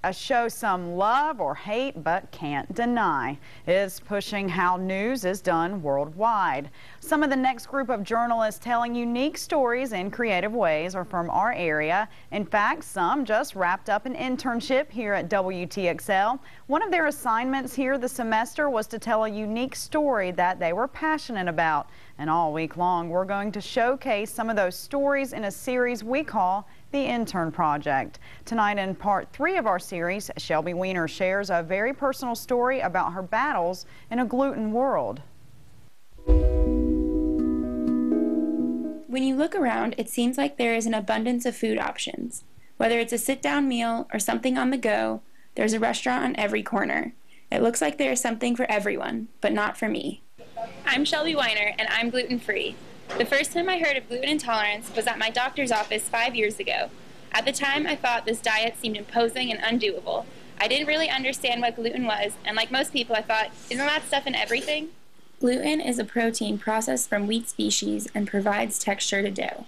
A show some love or hate but can't deny is pushing how news is done worldwide. Some of the next group of journalists telling unique stories in creative ways are from our area. In fact, some just wrapped up an internship here at WTXL. One of their assignments here this semester was to tell a unique story that they were passionate about. And all week long, we're going to showcase some of those stories in a series we call the Intern Project. Tonight in part 3 of our series, Shelby Weiner shares a very personal story about her battles in a gluten world. When you look around, it seems like there is an abundance of food options. Whether it's a sit-down meal or something on the go, there's a restaurant on every corner. It looks like there is something for everyone, but not for me. I'm Shelby Weiner, and I'm gluten-free. The first time I heard of gluten intolerance was at my doctor's office 5 years ago. At the time, I thought this diet seemed imposing and undoable. I didn't really understand what gluten was, and like most people, I thought, isn't that stuff in everything? Gluten is a protein processed from wheat species and provides texture to dough.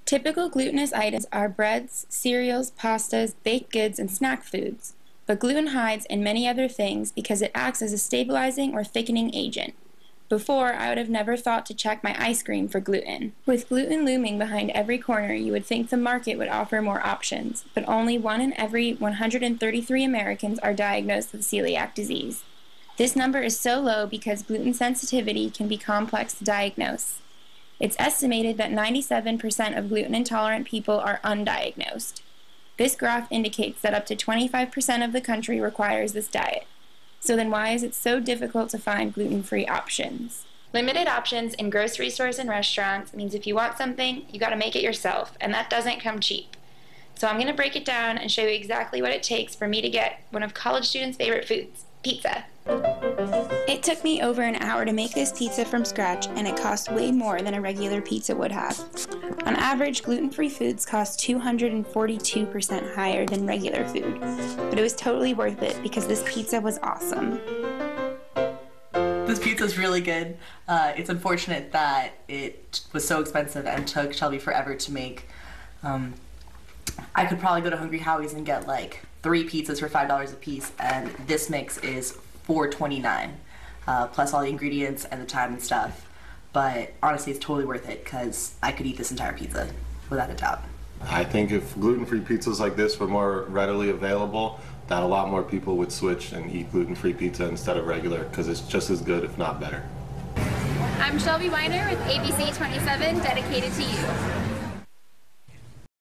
Typical glutinous items are breads, cereals, pastas, baked goods, and snack foods. But gluten hides in many other things because it acts as a stabilizing or thickening agent. Before, I would have never thought to check my ice cream for gluten. With gluten looming behind every corner, you would think the market would offer more options, but only 1 in every 133 Americans are diagnosed with celiac disease. This number is so low because gluten sensitivity can be complex to diagnose. It's estimated that 97% of gluten-intolerant people are undiagnosed. This graph indicates that up to 25% of the country requires this diet. So then why is it so difficult to find gluten-free options? Limited options in grocery stores and restaurants means if you want something, you gotta make it yourself, and that doesn't come cheap. So I'm gonna break it down and show you exactly what it takes for me to get one of college students' favorite foods, pizza. It took me over an hour to make this pizza from scratch, and it cost way more than a regular pizza would have. On average, gluten-free foods cost 242% higher than regular food, but it was totally worth it because this pizza was awesome. This pizza is really good. It's unfortunate that it was so expensive and took Shelby forever to make. I could probably go to Hungry Howie's and get like 3 pizzas for $5 a piece, and this mix is $4.29, plus all the ingredients and the time and stuff. But honestly, it's totally worth it because I could eat this entire pizza without a doubt. I think if gluten-free pizzas like this were more readily available, that a lot more people would switch and eat gluten-free pizza instead of regular, because it's just as good, if not better. I'm Shelby Weiner with ABC 27, dedicated to you.